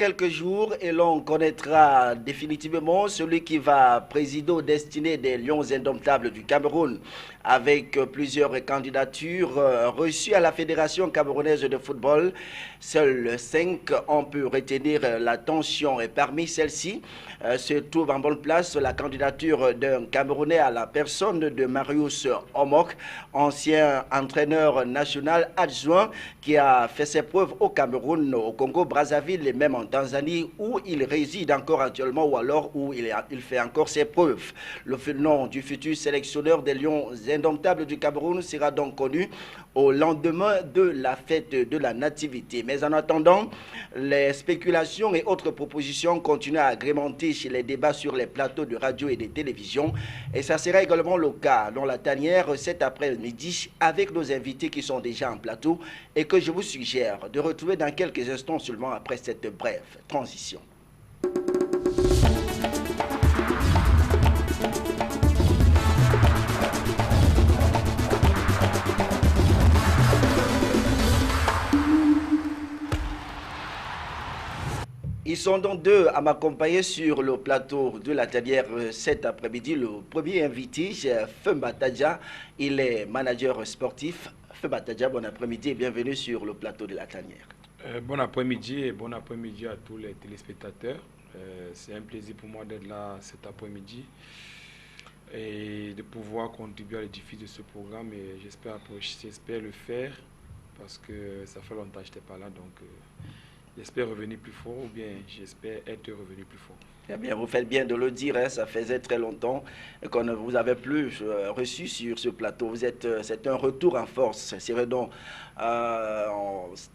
quelques jours et l'on connaîtra définitivement celui qui va présider aux destinées des Lions indomptables du Cameroun avec plusieurs candidatures reçues à la Fédération camerounaise de football. Seuls 5 ont pu retenir l'attention et parmi celles-ci se trouve en bonne place la candidature d'un Camerounais à la personne de Marius Omok, ancien entraîneur national adjoint qui a fait ses preuves au Cameroun, au Congo-Brazzaville et même en Tanzanie où il réside encore actuellement ou alors où il fait encore ses preuves. Le nom du futur sélectionneur des Lions indomptables du Cameroun sera donc connu au lendemain de la fête de la Nativité. Mais en attendant, les spéculations et autres propositions continuent à agrémenter chez les débats sur les plateaux de radio et de télévision. Et ça sera également le cas dans la tanière cet après-midi avec nos invités qui sont déjà en plateau et que je vous suggère de retrouver dans quelques instants seulement après cette brève transition. Ils sont donc deux à m'accompagner sur le plateau de la tanière cet après-midi. Le premier invité, c'est Femba Tadja. Il est manager sportif. Femba Tadja, bon après-midi et bienvenue sur le plateau de la tanière. Bon après-midi et bon après-midi à tous les téléspectateurs. C'est un plaisir pour moi d'être là cet après-midi et de pouvoir contribuer à l'édifice de ce programme. Et j'espère le faire parce que ça fait longtemps que je n'étais pas là. Donc, j'espère revenir plus fort ou bien j'espère être revenu plus fort. Eh bien, vous faites bien de le dire, hein, ça faisait très longtemps qu'on ne vous avait plus reçu sur ce plateau. C'est un retour en force, c'est donc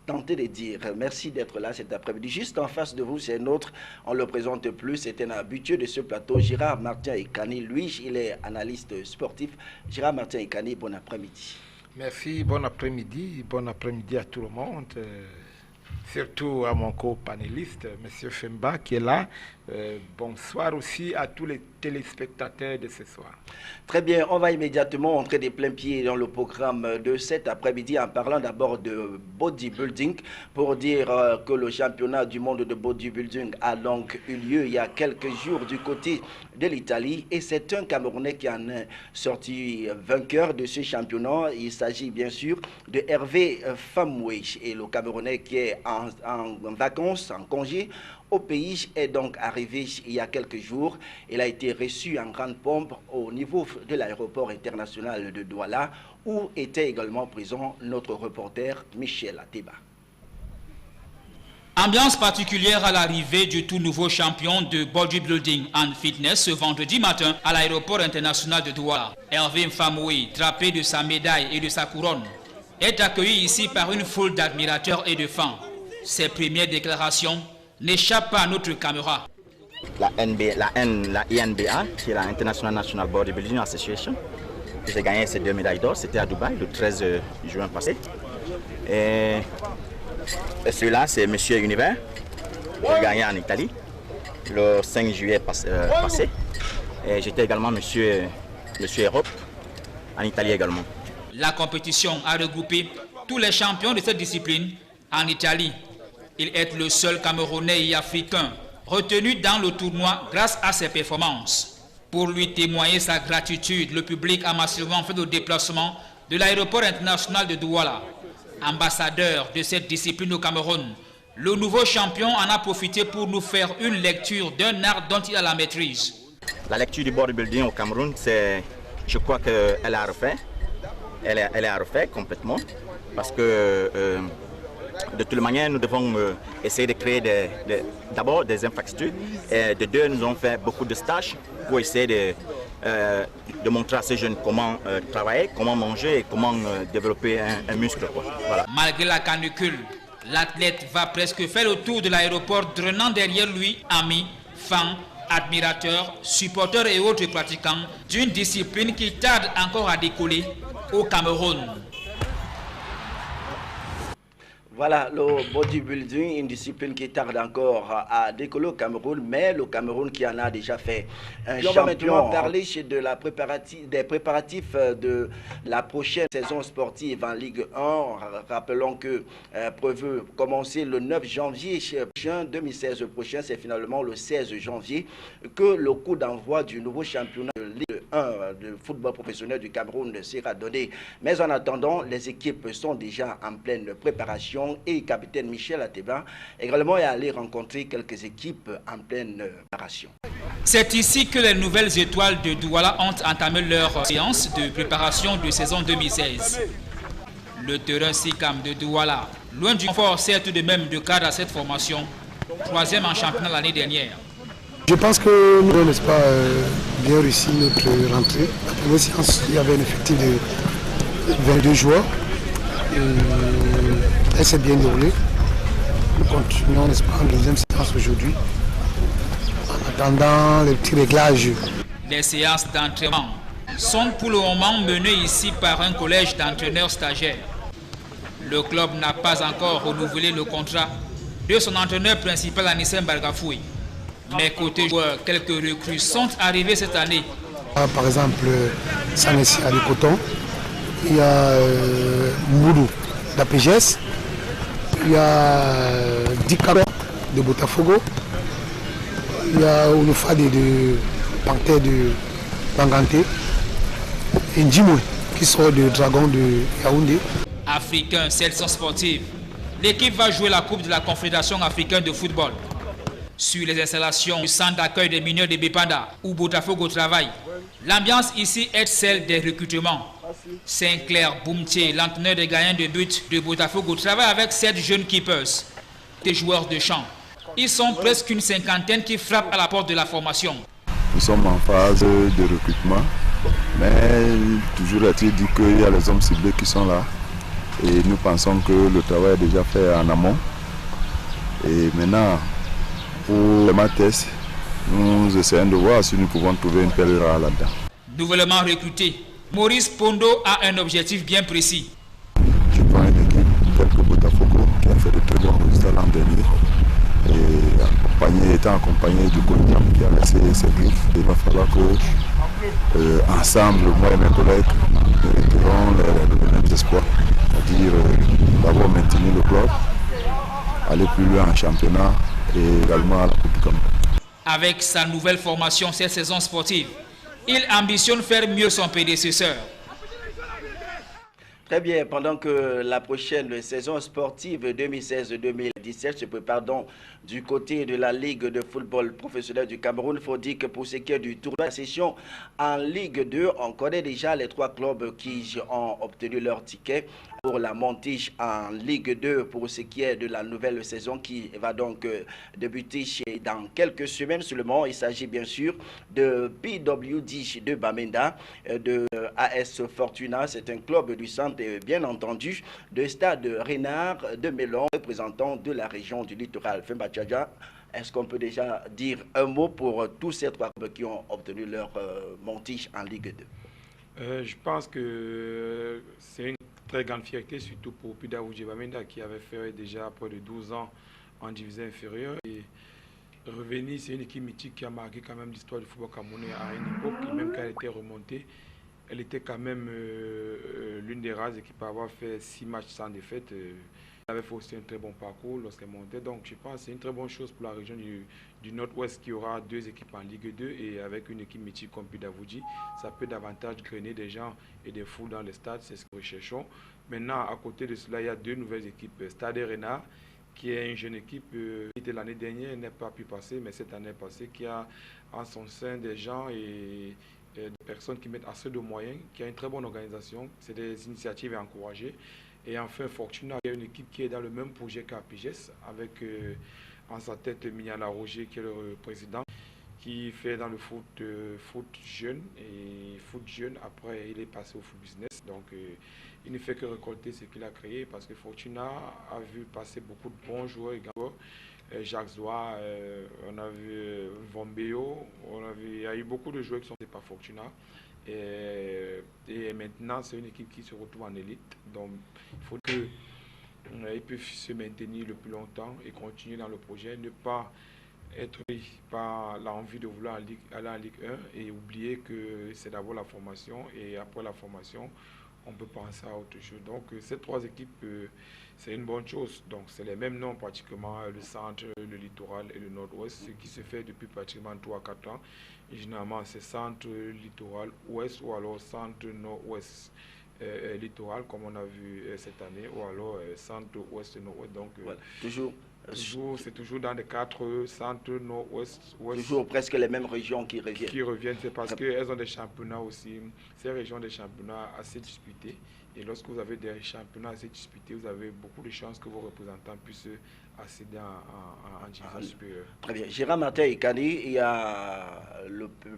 tenter de dire. Merci d'être là cet après-midi. Juste en face de vous, c'est notre, on ne le présente plus, c'est un habitué de ce plateau, Gérard Martin Ekani. Lui, il est analyste sportif. Gérard Martin Ekani, bon après-midi. Merci, bon après-midi à tout le monde. Surtout à mon co-panéliste, M. Femba, qui est là. Bonsoir aussi à tous les téléspectateurs de ce soir. Très bien, on va immédiatement entrer de plein pied dans le programme de cet après-midi en parlant d'abord de bodybuilding pour dire que le championnat du monde de bodybuilding a donc eu lieu il y a quelques jours du côté de l'Italie et c'est un Camerounais qui en est sorti vainqueur de ce championnat. Il s'agit bien sûr de Hervé Famoué et le Camerounais qui est en vacances, en congé au pays est donc arrivé il y a quelques jours. Il a été reçu en grande pompe au niveau de l'aéroport international de Douala où était également présent notre reporter Michel Ateba. Ambiance particulière à l'arrivée du tout nouveau champion de bodybuilding and fitness ce vendredi matin à l'aéroport international de Douala. Hervé Famoué, drapé de sa médaille et de sa couronne, est accueilli ici par une foule d'admirateurs et de fans. Ses premières déclarations n'échappent pas à notre caméra. La INBA, qui est la International National Bodybuilding Association, j'ai gagné ces 2 médailles d'or, c'était à Dubaï le 13 juin passé. Et celui-là, c'est Monsieur Univers, j'ai gagné en Italie le 5 juillet passé. Et j'étais également Monsieur Europe en Italie également. La compétition a regroupé tous les champions de cette discipline en Italie. Il est le seul Camerounais et Africain retenu dans le tournoi grâce à ses performances. Pour lui témoigner sa gratitude, le public a massivement fait le déplacement de l'aéroport international de Douala. Ambassadeur de cette discipline au Cameroun, le nouveau champion en a profité pour nous faire une lecture d'un art dont il a la maîtrise. La lecture du bodybuilding au Cameroun, je crois qu'elle a refait. Elle a refait complètement parce que de toute manière, nous devons essayer de créer d'abord des infrastructures et de deux, nous avons fait beaucoup de stages pour essayer de montrer à ces jeunes comment travailler, comment manger et comment développer un muscle. Voilà. Malgré la canicule, l'athlète va presque faire le tour de l'aéroport, drainant derrière lui amis, fans, admirateurs, supporters et autres pratiquants d'une discipline qui tarde encore à décoller au Cameroun. Voilà, le bodybuilding, une discipline qui tarde encore à décoller au Cameroun, mais le Cameroun qui en a déjà fait un champion. On va maintenant parler des préparatifs de la prochaine saison sportive en Ligue 1. Rappelons que prévu commencer le 9 janvier prochain, 2016 prochain, c'est finalement le 16 janvier que le coup d'envoi du nouveau championnat de Ligue 1 de football professionnel du Cameroun sera donné. Mais en attendant, les équipes sont déjà en pleine préparation et capitaine Michel Ateba également est allé rencontrer quelques équipes en pleine préparation. C'est ici que les nouvelles étoiles de Douala ont entamé leur séance de préparation de saison 2016. Le terrain SICAM de Douala, loin du confort, sert tout de même de cadre à cette formation, troisième en championnat l'année dernière. Je pense que nous avons, n'est-ce pas, bien réussi notre rentrée. La première séance, il y avait un effectif de 22 joueurs. Elle s'est bien déroulée. Nous continuons, n'est-ce pas, en deuxième séance aujourd'hui, en attendant les petits réglages. Les séances d'entraînement sont pour le moment menées ici par un collège d'entraîneurs stagiaires. Le club n'a pas encore renouvelé le contrat de son entraîneur principal, Anissem Bargafoui. Mais côté joueurs, quelques recrues sont arrivées cette année. Par exemple, Sanessi à Coton, il y a Moudou d'APGS, il y a Dikaro de Botafogo, il y a Ounofade de Panthère de Banganté et Njimwe qui sort de Dragon de Yaoundé. Africain, sélection sportive. L'équipe va jouer la Coupe de la Confédération africaine de football. Sur les installations du centre d'accueil des mineurs de Bepanda, où Botafogo travaille, l'ambiance ici est celle des recrutements. Sinclair Boumtier, l'entraîneur des gagnants de but de Botafogo, travaille avec 7 jeunes keepers, des joueurs de champ. Ils sont presque une cinquantaine qui frappent à la porte de la formation. Nous sommes en phase de recrutement, mais toujours est-il dit qu'il y a les hommes ciblés qui sont là. Et nous pensons que le travail est déjà fait en amont. Et maintenant, pour les maths, nous essayons de voir si nous pouvons trouver une perle rare là-dedans. Nouvellement recruté, Maurice Pondo a un objectif bien précis. Je prends une équipe telle que Botafogo qui a fait de très bons résultats l'an dernier. Et étant accompagné du coach qui a laissé ses griffes, il va falloir que ensemble, moi et mes collègues, nous retirons les mêmes espoirs. C'est-à-dire d'abord maintenir le club, aller plus loin en championnat et également à la Coupe du Cameroun. Avec sa nouvelle formation cette saison sportive, il ambitionne faire mieux son prédécesseur. Très bien, pendant que la prochaine saison sportive 2016-2017 se prépare donc du côté de la Ligue de football professionnel du Cameroun, il faut dire que pour ce qui est du tournoi de session en Ligue 2, on connaît déjà les 3 clubs qui ont obtenu leur ticket pour la montée en Ligue 2 pour ce qui est de la nouvelle saison qui va donc débuter dans quelques semaines seulement. Il s'agit bien sûr de PWD de Bamenda, de AS Fortuna, c'est un club du centre et bien entendu de Stade Renard de Mélon, représentant de la région du littoral. Femba Tchadja, est-ce qu'on peut déjà dire un mot pour tous ces 3 clubs qui ont obtenu leur montée en Ligue 2? Je pense que c'est une très grande fierté, surtout pour PWD Bamenda qui avait fait déjà près de 12 ans en division inférieure. Et revenir, c'est une équipe mythique qui a marqué quand même l'histoire du football camerounais à une époque, et même quand elle était remontée, elle était quand même l'une des rares équipes à avoir fait 6 matchs sans défaite. Elle avait fait aussi un très bon parcours lorsqu'elle montait. Donc je pense que c'est une très bonne chose pour la région du Nord-Ouest qui aura 2 équipes en Ligue 2 et avec une équipe mythique comme PWD, ça peut davantage grainer des gens et des foules dans les stades, c'est ce que nous recherchons. Maintenant, à côté de cela, il y a 2 nouvelles équipes. Stade Renard, qui est une jeune équipe qui était l'année dernière, n'a pas pu passer, mais cette année passée, qui a en son sein des gens et des personnes qui mettent assez de moyens, qui a une très bonne organisation. C'est des initiatives à encourager. Et enfin, Fortuna, il y a une équipe qui est dans le même projet qu'APGS, avec en sa tête Mignala Roger, qui est le président, qui fait dans le foot jeune. Et foot jeune, après, il est passé au foot business. Donc, il ne fait que récolter ce qu'il a créé, parce que Fortuna a vu passer beaucoup de bons joueurs également. Jacques Zoua, on a vu Vombeo, il y a eu beaucoup de joueurs qui sont par Fortuna. Et maintenant, c'est une équipe qui se retrouve en élite. Donc, il faut que ils peuvent se maintenir le plus longtemps et continuer dans le projet, ne pas être pris par l'envie de vouloir aller en Ligue 1 et oublier que c'est d'abord la formation et après la formation, on peut penser à autre chose. Donc ces trois équipes, c'est une bonne chose. Donc c'est les mêmes noms pratiquement, le centre, le littoral et le nord-ouest, ce qui se fait depuis pratiquement 3 à 4 ans. Et généralement c'est centre, littoral, ouest ou alors centre, nord-ouest. Littoral comme on a vu cette année ou alors centre, ouest et nord-ouest. Donc voilà. c'est toujours dans les 4 centres, nord-ouest, ouest. Toujours presque les mêmes régions qui reviennent. Qui reviennent, c'est parce qu'elles ont des championnats aussi, ces régions ont des championnats assez disputés. Et lorsque vous avez des championnats assez disputés, vous avez beaucoup de chances que vos représentants puissent accéder en division supérieure. Très bien. Gérard Martin et Kani, il y a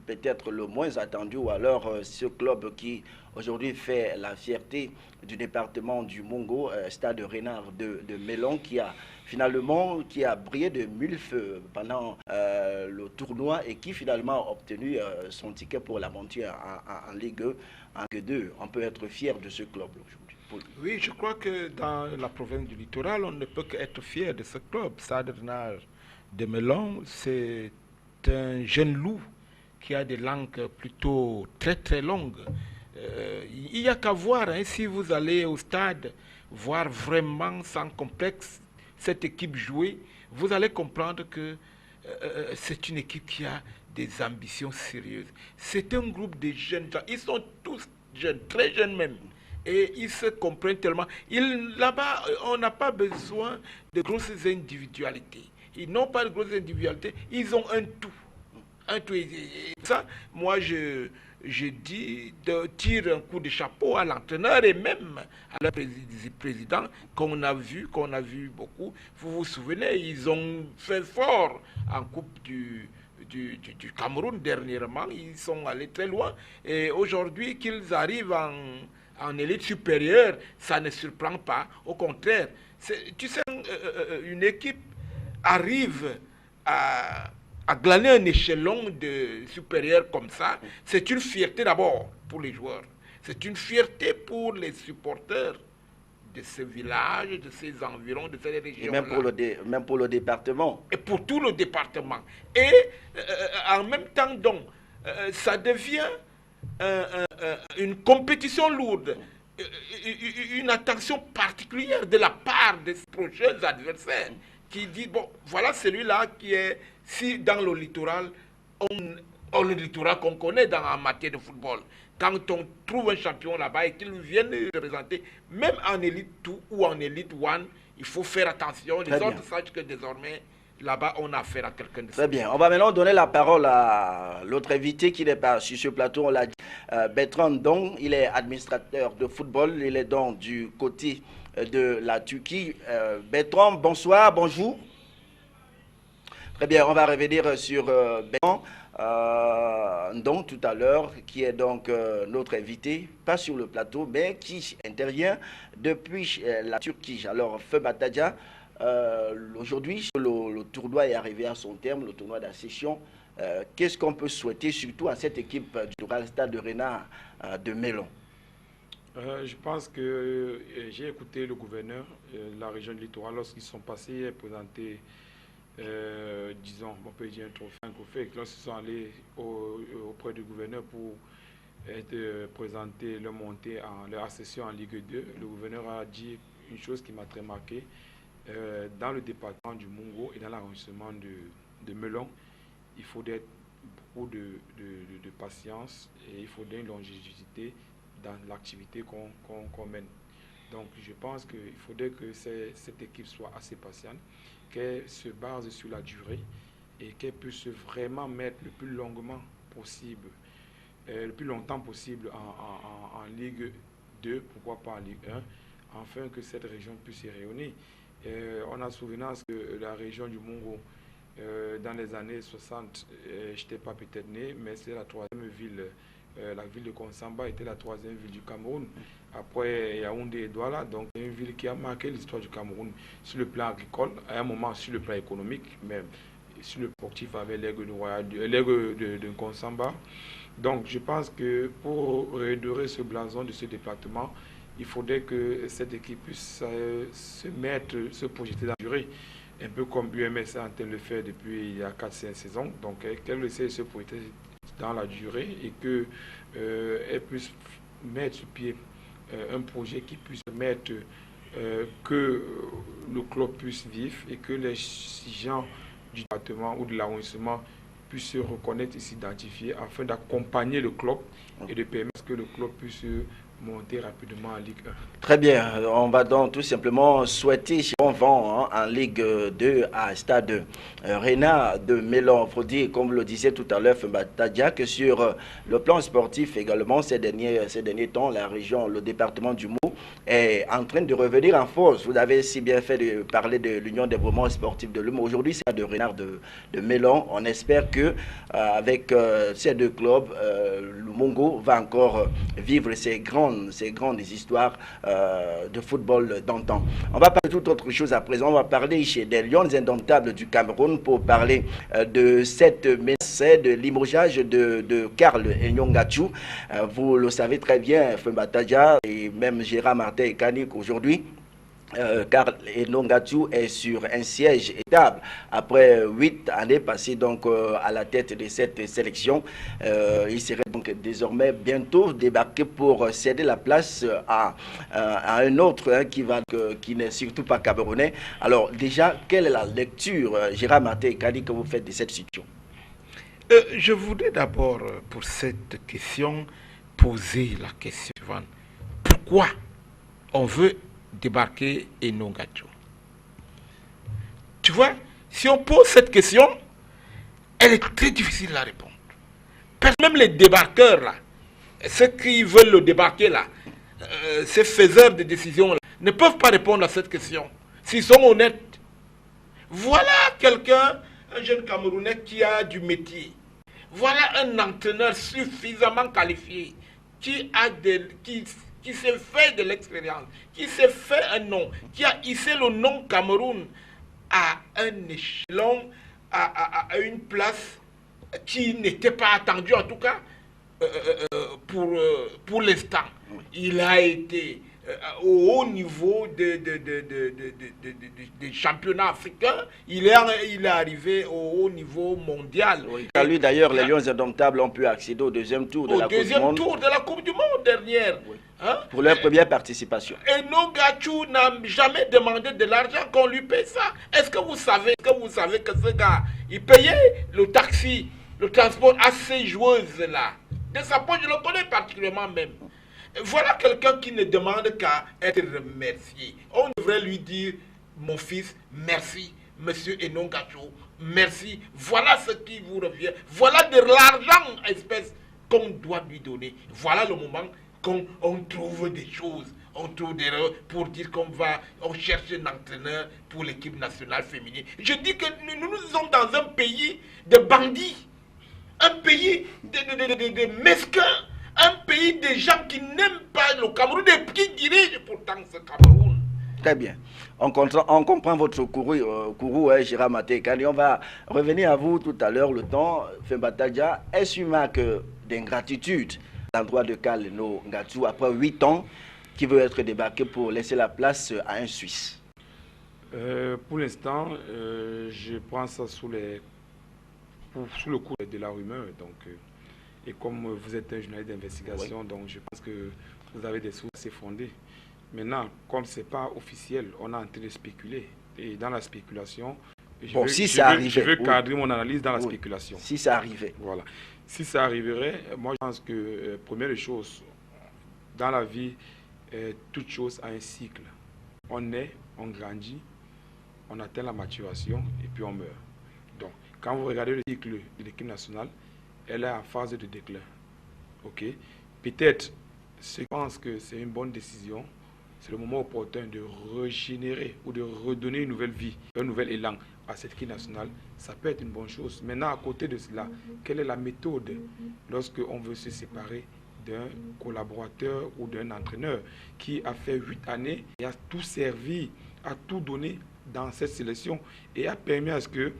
peut-être le moins attendu, ou alors ce club qui aujourd'hui fait la fierté du département du Mungo, Stade Renard de Melon, qui a brillé de mille feux pendant le tournoi et qui finalement a obtenu son ticket pour la montée en Ligue 2. On peut être fier de ce club aujourd'hui. Oui, je crois que dans la province du littoral, on ne peut qu'être fier de ce club. Stade Renard de Melon, c'est un jeune loup qui a des langues plutôt très très longues. Il n'y a qu'à voir, hein, si vous allez au stade, voir vraiment sans complexe cette équipe jouer, vous allez comprendre que c'est une équipe qui a des ambitions sérieuses. C'est un groupe de jeunes gens, ils sont tous jeunes, très jeunes même. Et ils se comprennent tellement. Là-bas, on n'a pas besoin de grosses individualités. Ils n'ont pas de grosses individualités, ils ont un tout. Et ça, moi, je dis de tirer un coup de chapeau à l'entraîneur et même à la président qu'on a vu beaucoup. Vous vous souvenez, ils ont fait fort en Coupe du Cameroun dernièrement. Ils sont allés très loin. Et aujourd'hui, qu'ils arrivent en élite supérieure, ça ne surprend pas. Au contraire, tu sais, une équipe arrive à glaner un échelon de supérieur comme ça, c'est une fierté d'abord pour les joueurs. C'est une fierté pour les supporters de ce village, de ces environs, de ces régions. Et même pour le département. Et pour tout le département. Et en même temps, donc, ça devient une compétition lourde, une attention particulière de la part des prochains adversaires qui disent, bon, voilà celui-là qui est, si dans le littoral, le littoral qu'on connaît en matière de football, quand on trouve un champion là-bas et qu'il vienne représenter, même en élite 2 ou en élite 1, il faut faire attention. Les autres sachent que désormais, là-bas, on a affaire à quelqu'un de Très bien. On va maintenant donner la parole à l'autre invité qui n'est pas sur ce plateau. On l'a dit, Bertrand Ndong. Il est administrateur de football. Il est donc du côté de la Turquie. Bertrand, bonsoir, bonjour. Très bien, on va revenir sur Bertrand Ndong tout à l'heure, qui est donc notre invité, pas sur le plateau, mais qui intervient depuis la Turquie. Alors, Feu Bataja, aujourd'hui, le tournoi est arrivé à son terme, le tournoi d'accession. Qu'est-ce qu'on peut souhaiter, surtout à cette équipe du Stade Renard de Melon? Je pense que j'ai écouté le gouverneur de la région du littoral lorsqu'ils sont passés et présentés, disons, on peut dire un trophée, lorsqu'ils sont allés auprès du gouverneur pour présenter leur montée, leur accession en Ligue 2. Le gouverneur a dit une chose qui m'a très marqué. Dans le département du Mungo et dans l'arrondissement de Melon, il faudrait beaucoup de patience et il faudrait une longévité dans l'activité qu'on mène. Donc je pense qu'il faudrait que cette équipe soit assez patiente, qu'elle se base sur la durée et qu'elle puisse vraiment mettre le plus longuement possible, le plus longtemps possible en Ligue 2, pourquoi pas en Ligue 1, afin que cette région puisse y rayonner. On a souvenance que la région du Mungo, dans les années 60, je n'étais pas peut-être né, mais c'est la troisième ville, la ville de Konsamba était la troisième ville du Cameroun. Après Yaoundé et Douala, donc une ville qui a marqué l'histoire du Cameroun sur le plan agricole, à un moment sur le plan économique, même sur le sportif avec l'aigle de Konsamba. Donc je pense que pour redorer ce blason de ce département, il faudrait que cette équipe puisse se projeter dans la durée, un peu comme UMS est en train de le faire depuis il y a 4-5 saisons. Donc qu'elle essaie de se projeter dans la durée et qu'elle puisse mettre sur pied un projet qui puisse permettre que le club puisse vivre et que les gens du département ou de l'arrondissement puissent se reconnaître et s'identifier afin d'accompagner le club et de permettre que le club puisse monter rapidement en Ligue 1. Très bien, on va donc tout simplement souhaiter bon vent en Ligue 2 à Stade Rena de Melon. Il faut dire, comme le disait tout à l'heure Tadia, que sur le plan sportif également, ces derniers temps, la région, le département du Mou est en train de revenir en force. Vous avez si bien fait de parler de l'Union des mouvements sportifs de l'UM. Aujourd'hui, c'est de Renard de Melon. On espère que avec ces deux clubs, le Mongo va encore vivre ces grandes histoires de football d'antan. On va parler de toute autre chose à présent. On va parler chez des Lions indomptables du Cameroun pour parler de cette menace de limogeage de Karl Enyongachou. Vous le savez très bien, Femba Tadia et même Gérard Martin et Kanik aujourd'hui. Karl Enyongachou est sur un siège étable après 8 années passées donc à la tête de cette sélection. Il serait donc désormais bientôt débarqué pour céder la place à un autre qui n'est surtout pas camerounais. Alors déjà, quelle est la lecture, Gérard Martin et Kadi, que vous faites de cette situation? Je voudrais d'abord, pour cette question, poser la question suivante. Pourquoi on veut débarquer Enyongachou? Tu vois, si on pose cette question, elle est très difficile à répondre. Même les débarqueurs, là, ceux qui veulent le débarquer, là, ces faiseurs de décisions, là, ne peuvent pas répondre à cette question, s'ils sont honnêtes. Voilà quelqu'un, un jeune Camerounais qui a du métier. Voilà un entraîneur suffisamment qualifié, qui s'est fait de l'expérience, qui s'est fait un nom, qui a hissé le nom Cameroun à un échelon, à une place qui n'était pas attendue, en tout cas pour l'instant. Il a été au haut niveau des championnats africains, il est arrivé au haut niveau mondial. Oui. Lui d'ailleurs, les Lions indomptables ont pu accéder au deuxième tour de la Coupe du Monde. Tour de la Coupe du Monde dernière. Oui. Hein? Pour leur première participation. Enyongachou n'a jamais demandé de l'argent qu'on lui paye ça. Est-ce que vous savez que ce gars, il payait le taxi, le transport à ces joueuses-là? De sa poche, je le connais particulièrement même. Voilà quelqu'un qui ne demande qu'à être remercié. On devrait lui dire, mon fils, merci, monsieur Enyongachou, merci. Voilà ce qui vous revient. Voilà de l'argent espèce qu'on doit lui donner. Voilà le moment qu'on trouve des choses. On trouve des erreurs pour dire on cherche un entraîneur pour l'équipe nationale féminine. Je dis que nous sommes dans un pays de bandits, un pays de mesquins, un pays de gens qui n'aiment pas le Cameroun et qui dirigent pourtant ce Cameroun. Très bien. On comprend votre courroux, Gérard Maté. On va revenir à vous tout à l'heure, le temps. Femba Tadia, est-ce une marque d'ingratitude à l'endroit de Karl Enyongachou après 8 ans qui veut être débarqué pour laisser la place à un Suisse? Pour l'instant, je prends ça sous le coup de la rumeur. Donc, et comme vous êtes un journaliste d'investigation, oui, donc je pense que vous avez des sources assez fondées. Maintenant, comme ce n'est pas officiel, on est en train de spéculer. Et dans la spéculation, je veux cadrer mon analyse dans la spéculation. Si ça arrivait. Voilà. Si ça arriverait, moi je pense que, première chose, dans la vie, toute chose a un cycle. On naît, on grandit, on atteint la maturation et puis on meurt. Donc, quand vous regardez le cycle de l'équipe nationale, elle est en phase de déclin. Ok? Peut-être, ceux qui pensent que c'est une bonne décision, c'est le moment opportun de régénérer ou de redonner une nouvelle vie, un nouvel élan à cette équipe nationale. Ça peut être une bonne chose. Maintenant, à côté de cela, quelle est la méthode lorsqu'on veut se séparer d'un collaborateur ou d'un entraîneur qui a fait 8 années et a tout servi, a tout donné dans cette sélection et a permis à ce que,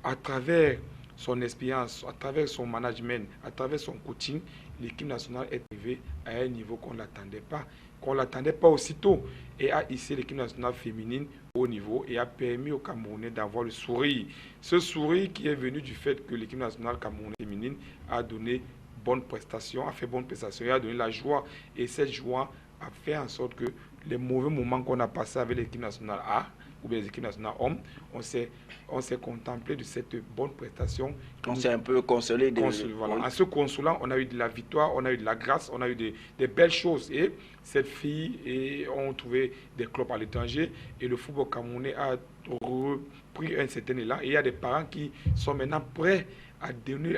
à travers son expérience, à travers son management, à travers son coaching, l'équipe nationale est arrivée élevé à un niveau qu'on ne l'attendait pas aussitôt, et a hissé l'équipe nationale féminine au niveau et a permis aux Camerounais d'avoir le sourire. Ce sourire qui est venu du fait que l'équipe nationale camerounaise féminine a donné bonne prestation, a fait bonne prestation et a donné la joie. Et cette joie a fait en sorte que les mauvais moments qu'on a passés avec l'équipe nationale A ou bien les équipes nationales hommes, on s'est contemplé de cette bonne prestation. On s'est un peu consolé. Voilà. En se consolant, on a eu de la victoire, on a eu de la grâce, on a eu des belles choses. Et cette fille ont trouvé des clubs à l'étranger et le football camerounais a repris un certain élan. Et il y a des parents qui sont maintenant prêts à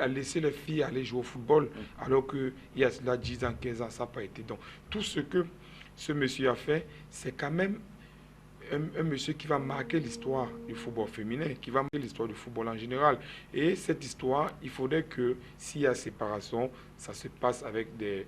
laisser les filles aller jouer au football, alors qu'il y a cela 10 ans, 15 ans, ça n'a pas été. Donc tout ce que ce monsieur a fait, c'est quand même un monsieur qui va marquer l'histoire du football féminin, qui va marquer l'histoire du football en général. Et cette histoire, il faudrait que s'il y a séparation, ça se passe avec des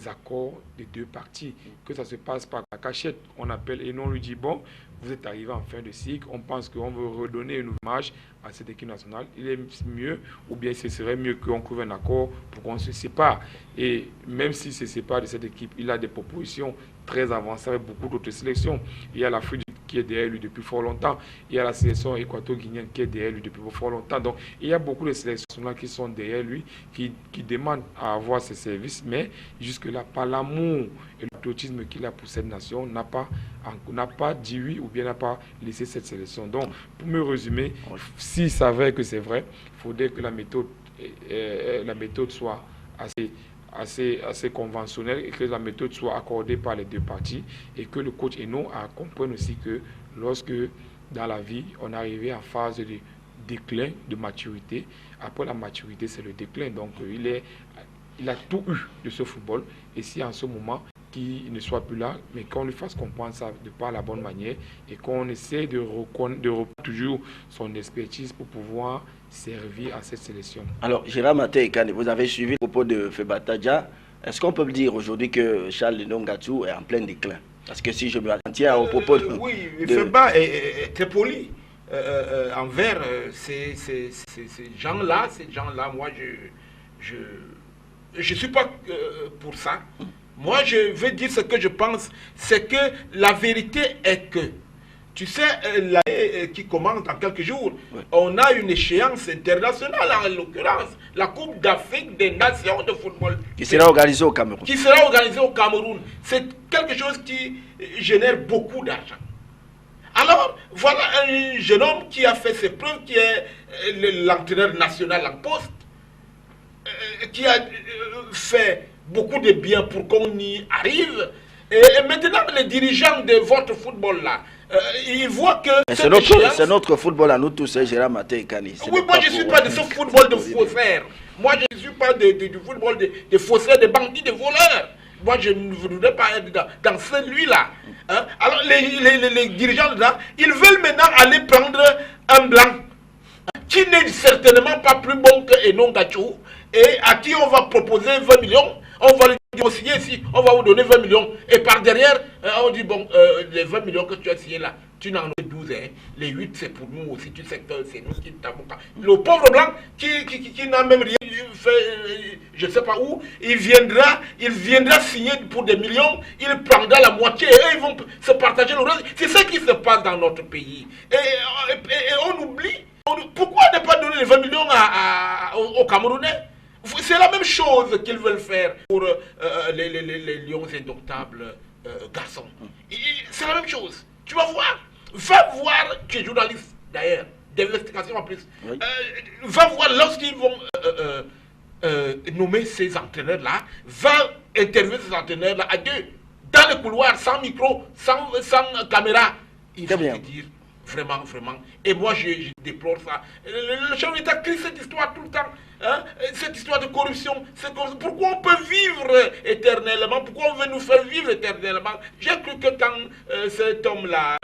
accords des deux parties, que ça se passe par la cachette, on appelle, et non on lui dit, bon, vous êtes arrivé en fin de cycle, on pense qu'on veut redonner une hommage à cette équipe nationale, il est mieux, ou bien ce serait mieux qu'on trouve un accord pour qu'on se sépare. Et même s'il se sépare de cette équipe, il a des propositions très avancées avec beaucoup d'autres sélections. Il y a l'Afrique qui est derrière lui depuis fort longtemps, il y a la sélection équato-guinéenne qui est derrière lui depuis fort longtemps. Donc il y a beaucoup de sélections là qui sont derrière lui, qui demandent à avoir ses services, mais jusque-là, par l'amour et le patriotisme qu'il a pour cette nation, n'a pas dit oui ou bien n'a pas laissé cette sélection. Donc, pour me résumer, s'il savait que c'est vrai, il faudrait que la méthode soit assez conventionnelle et que la méthode soit accordée par les deux parties et que le coach Eno comprenne aussi que lorsque dans la vie, on est arrivé en phase de déclin, de maturité, après la maturité, c'est le déclin. Donc, il a tout eu de ce football. Et si en ce moment, qu'il ne soit plus là, mais qu'on lui fasse comprendre ça de par la bonne manière et qu'on essaie de reprendre toujours son expertise pour pouvoir servir à cette sélection. Alors, Gérard Maté-Kane, vous avez suivi le propos de Febatadja. Est-ce qu'on peut dire aujourd'hui que Charles Nongatou est en plein déclin? Parce que si je me tiens au propos de... Oui, Feba est très poli envers ces gens-là. Moi, je suis pas pour ça. Moi, je veux dire ce que je pense, c'est que la vérité est que, tu sais, l'année qui commence dans quelques jours, on a une échéance internationale, en l'occurrence, la Coupe d'Afrique des Nations de football. Qui sera organisée au Cameroun. C'est quelque chose qui génère beaucoup d'argent. Alors, voilà un jeune homme qui a fait ses preuves, qui est l'entraîneur national en poste, qui a fait beaucoup de bien pour qu'on y arrive. Et maintenant, les dirigeants de votre football là, ils voient que... C'est notre football à nous tous, Gérard Maté-Kane. Oui, moi je ne suis pas de ce football de faussaires. Moi je ne suis pas du football de faussaires, de bandits, de voleurs. Moi je ne voudrais pas être dans celui-là. Hein? Alors les dirigeants là, ils veulent maintenant aller prendre un blanc qui n'est certainement pas plus bon que Enon Gachou et à qui on va proposer 20 millions. On va lui signer ici, on va vous donner 20 millions. Et par derrière, on dit, bon, les 20 millions que tu as signés là, tu n'en as 12, hein. Les 8 c'est pour nous aussi, tu sais que c'est nous qui t'avons pas. Le pauvre blanc qui n'a même rien fait, je ne sais pas où, il viendra signer pour des millions, il prendra la moitié et eux ils vont se partager le reste. C'est ce qui se passe dans notre pays. Et on oublie. Pourquoi ne pas donner les 20 millions aux Camerounais? C'est la même chose qu'ils veulent faire pour les lions indomptables garçons. C'est la même chose. Tu vas voir. Va voir, tu es journaliste d'ailleurs, d'investigation en plus. Oui. Va voir lorsqu'ils vont nommer ces entraîneurs-là, va interviewer ces entraîneurs-là à deux, dans le couloir, sans micro, sans caméra. Il faut te dire. Vraiment. Et moi, je déplore ça. Le chef d'État crie cette histoire tout le temps. Hein? Cette histoire de corruption. Pourquoi on peut vivre éternellement? Pourquoi on veut nous faire vivre éternellement? J'ai cru que quand cet homme-là,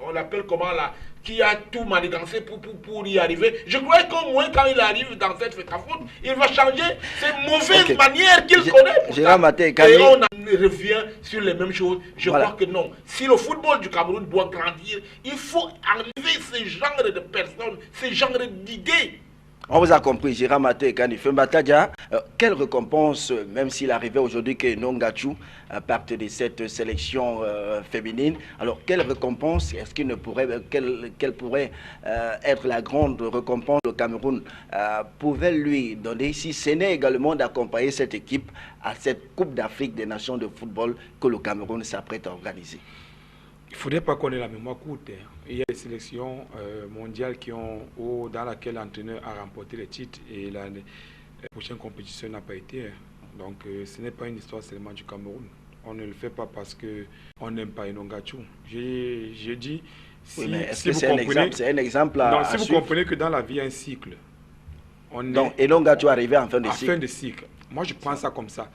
on l'appelle comment là, qui a tout manigancé pour y arriver, je croyais qu'au moins quand il arrive dans cette faute, il va changer ces mauvaises manières qu'il connaît. Et on en revient sur les mêmes choses. Je crois que non. Si le football du Cameroun doit grandir, il faut enlever ce genre de personnes, ce genre d'idées. On vous a compris, Gérard Maté et Kani Fembatadja. Quelle récompense, même s'il arrivait aujourd'hui que Nongachu parte de cette sélection féminine, alors quelle récompense est-ce qu'il ne pourrait, quelle pourrait être la grande récompense que le Cameroun pouvait lui donner, si ce n'est également d'accompagner cette équipe à cette Coupe d'Afrique des Nations de football que le Cameroun s'apprête à organiser? Il ne faudrait pas qu'on ait la mémoire courte. Il y a des sélections mondiales dans lesquelles l'entraîneur a remporté les titres et la prochaine compétition n'a pas été. Donc ce n'est pas une histoire seulement du Cameroun. On ne le fait pas parce qu'on n'aime pas Enongachu. J'ai dit, si un exemple à si vous comprenez que dans la vie, il y a un cycle. Donc Enongachu arrivé en fin de cycle. En fin de cycle. Moi, je prends ça comme ça.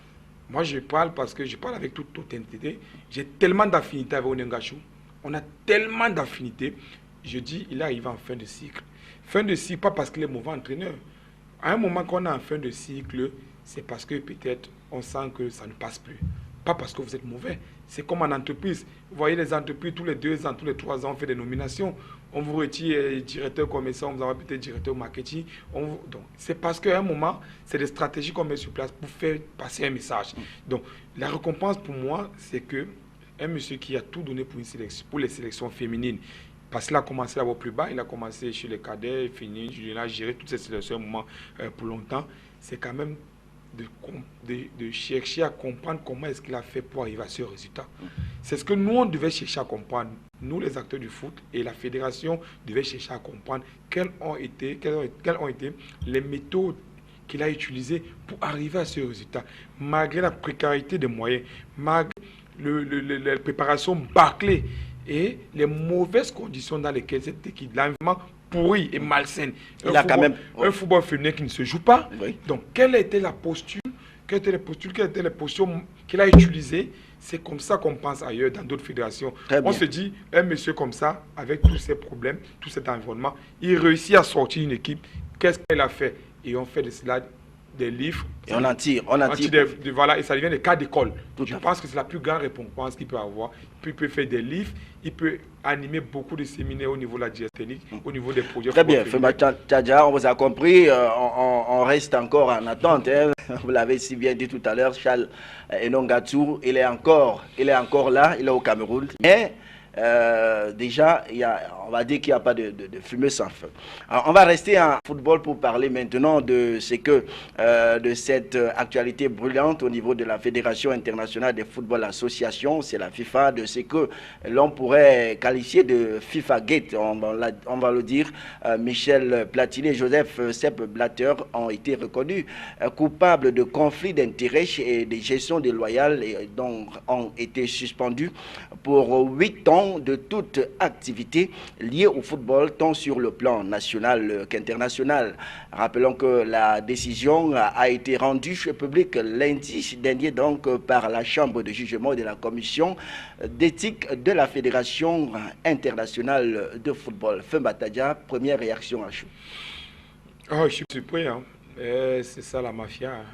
Moi, je parle parce que je parle avec toute intensité. J'ai tellement d'affinité avec Onengachu. On a tellement d'affinité. Je dis, il arrive en fin de cycle. Fin de cycle, pas parce qu'il est mauvais entraîneur. À un moment qu'on est en fin de cycle, c'est parce que peut-être on sent que ça ne passe plus. Pas parce que vous êtes mauvais. C'est comme en entreprise. Vous voyez les entreprises, tous les 2 ans, tous les 3 ans, on fait des nominations. On vous retire directeur commercial, on vous envoie peut-être directeur marketing. Donc, c'est parce qu'à un moment, c'est des stratégies qu'on met sur place pour faire passer un message. Donc, la récompense pour moi, c'est que un monsieur qui a tout donné pour une sélection, pour les sélections féminines, parce qu'il a commencé d'abord plus bas, il a commencé chez les cadets, fini, il a géré toutes ces sélections à un moment pour longtemps. C'est quand même de chercher à comprendre comment est-ce qu'il a fait pour arriver à ce résultat. C'est ce que nous, on devait chercher à comprendre. Nous, les acteurs du foot et la fédération devaient chercher à comprendre quelles ont été les méthodes qu'il a utilisées pour arriver à ce résultat. Malgré la précarité des moyens, malgré la préparation bâclée et les mauvaises conditions dans lesquelles cette équipe, l'environnement pourri et malsaine. Un football féminin qui ne se joue pas. Oui. Donc, quelle était la posture, quelles étaient les postures qu'il a utilisées? C'est comme ça qu'on pense ailleurs dans d'autres fédérations. On se dit, un monsieur comme ça, avec tous ces problèmes, tout cet environnement, il réussit à sortir une équipe. Qu'est-ce qu'il a fait? Et on fait de cela des livres. Et on en tire. Voilà, et ça devient des cas d'école. Je pense que c'est la plus grande récompense qu'il peut avoir. Puis il peut faire des livres, il peut animer beaucoup de séminaires au niveau de la diasthénique, au niveau des projets. Très bien, Fembatadja, on vous a compris. On reste encore en attente. Hein. Vous l'avez si bien dit tout à l'heure, Charles Enongachu, il est encore là, il est au Cameroun. Mais déjà, on va dire qu'il n'y a pas de fumée sans feu. Alors, on va rester en football pour parler maintenant de de cette actualité brûlante au niveau de la Fédération internationale de football association, c'est la FIFA, de ce que l'on pourrait qualifier de FIFA Gate, on va le dire. Michel Platini et Joseph Sepp Blatter ont été reconnus coupables de conflits d'intérêts et de gestion déloyale et donc ont été suspendus pour 8 ans de toute activité liée au football, tant sur le plan national qu'international. Rappelons que la décision a été rendue publique lundi dernier donc par la Chambre de jugement de la Commission d'éthique de la Fédération internationale de football. Fembatadja, première réaction à chaud. Oh, je suis surpris. Hein. C'est ça la mafia.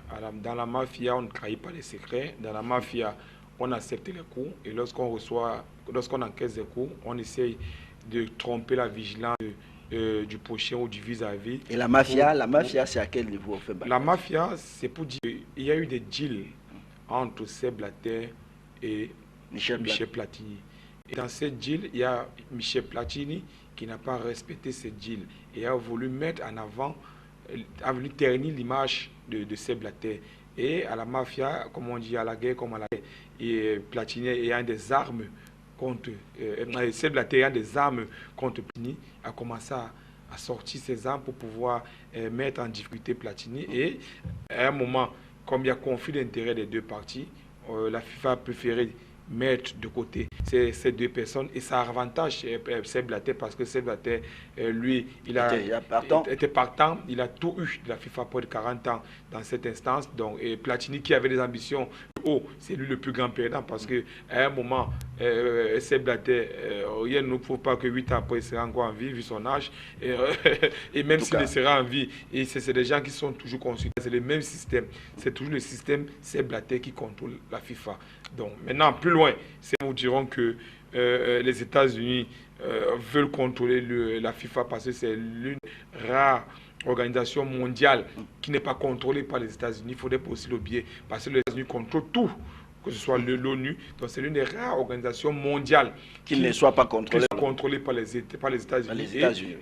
Dans la mafia, on ne trahit pas les secrets. Dans la mafia, on accepte les coups et lorsqu'on encaisse des coups, on essaye de tromper la vigilance du prochain ou du vis-à-vis. Et la mafia, c'est à quel niveau? La mafia, c'est pour dire qu'il y a eu des deals entre Sepp Blatter et Michel Platini. Et dans ces deals, il y a Michel Platini qui n'a pas respecté ces deals et a voulu mettre en avant, a voulu ternir l'image de Sepp Blatter. Et à la mafia, comme on dit, à la guerre comme à la guerre, et Platini ayant des armes contre, Sepp Blatter ayant des armes contre Platini, a commencé à sortir ses armes pour pouvoir mettre en difficulté Platini. Et à un moment, comme il y a conflit d'intérêts des deux parties, la FIFA a préféré mettre de côté ces deux personnes et ça avantage Sepp Blatter parce que Sepp Blatter, lui, il était partant, il a tout eu de la FIFA pour 40 ans dans cette instance. Donc, et Platini qui avait des ambitions c'est lui le plus grand perdant parce que à un moment, Sepp Blatter, il ne faut pas que 8 ans après il sera encore en vie vu son âge et même s'il sera en vie, et c'est des gens qui sont toujours consultés, c'est le même système, c'est toujours le système Sepp Blatter qui contrôle la FIFA. Donc maintenant, plus loin, c'est nous dirons que les États-Unis veulent contrôler la FIFA parce que c'est l'une rare organisation mondiale qui n'est pas contrôlée par les États-Unis. Il faudrait aussi le biais, parce que les États-Unis contrôlent tout, que ce soit l'ONU. Donc c'est l'une des rares organisations mondiales qui ne soit pas contrôlée par les États-Unis.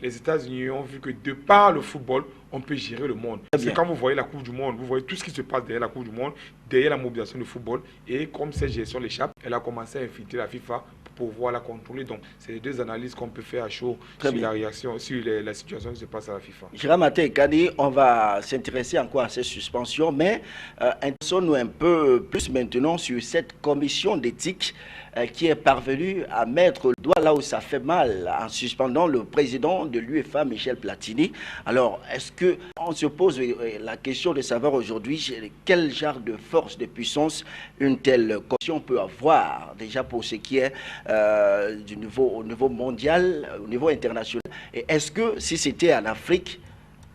Les États-Unis ont vu que de par le football, on peut gérer le monde. Parce que quand vous voyez la Coupe du Monde, vous voyez tout ce qui se passe derrière la Coupe du Monde, derrière la mobilisation du football. Et comme cette gestion l'échappe, elle a commencé à infiltrer la FIFA pour pouvoir la contrôler. Donc, c'est les deux analyses qu'on peut faire à chaud sur la réaction, sur la situation qui se passe à la FIFA. Jérôme Maté Kadi, on va s'intéresser encore à ces suspensions, mais intéressons-nous un peu plus maintenant sur cette commission d'éthique qui est parvenue à mettre le doigt là où ça fait mal en suspendant le président de l'UEFA, Michel Platini. Alors, est-ce qu'on se pose la question de savoir aujourd'hui quel genre de force, de puissance une telle commission peut avoir, déjà pour ce qui est au niveau mondial, au niveau international. Et est-ce que si c'était en Afrique,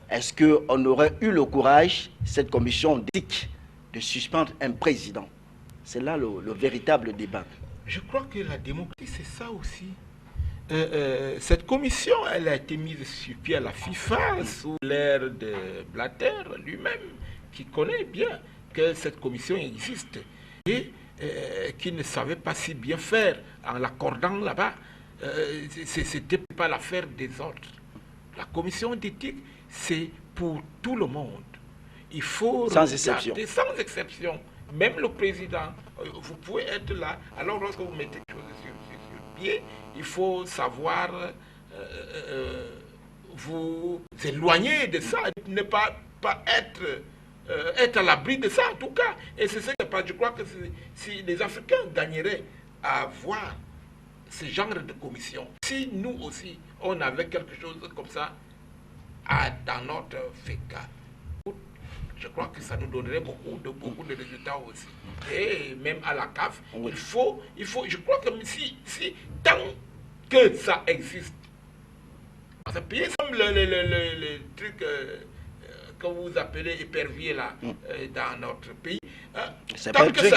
est-ce qu'on aurait eu le courage, cette commission d'éthique, de suspendre un président? C'est là le véritable débat. Je crois que la démocratie, c'est ça aussi. Cette commission, elle a été mise sur pied à la FIFA sous l'ère de Blatter lui-même, qui connaît bien que cette commission existe et qui ne savait pas si bien faire en l'accordant là-bas. C'était pas l'affaire des autres. La commission d'éthique, c'est pour tout le monde. Il faut sans exception. Sans exception. Même le président, vous pouvez être là. Alors lorsque vous mettez quelque chose sur pied, il faut savoir vous éloigner de ça, ne pas être à l'abri de ça en tout cas. Et c'est ce que je crois que si les Africains gagneraient à voir ce genre de commission, si nous aussi on avait quelque chose comme ça dans notre FECA, je crois que ça nous donnerait beaucoup de résultats aussi. Et même à la CAF, il faut, je crois que si tant que ça existe, parce que payer comme le truc que vous appelez épervier là, dans notre pays. C'est pas un truc,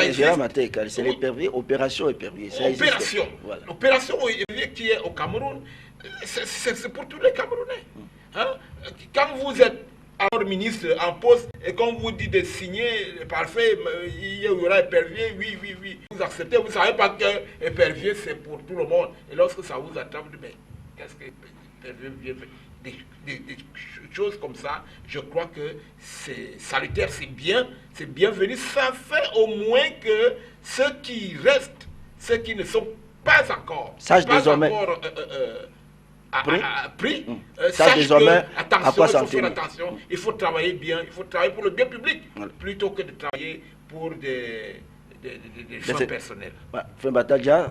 c'est l'épervier, opération épervier. Opération. Voilà. L'opération épervier qui est au Cameroun, c'est pour tous les Camerounais. Quand vous êtes alors ministre en poste et qu'on vous dit de signer, parfait, il y aura épervier, oui, vous acceptez, vous ne savez pas que épervier c'est pour tout le monde. Et lorsque ça vous attrape, mais qu'est-ce que épervier veut? Des choses comme ça, je crois que c'est salutaire, c'est bienvenu. Ça fait au moins que ceux qui restent, ceux qui ne sont pas encore, pris, sachent désormais attention, à quoi il faut faire s'en attention, il faut travailler bien, il faut travailler pour le bien public, plutôt que de travailler pour des fins personnelles.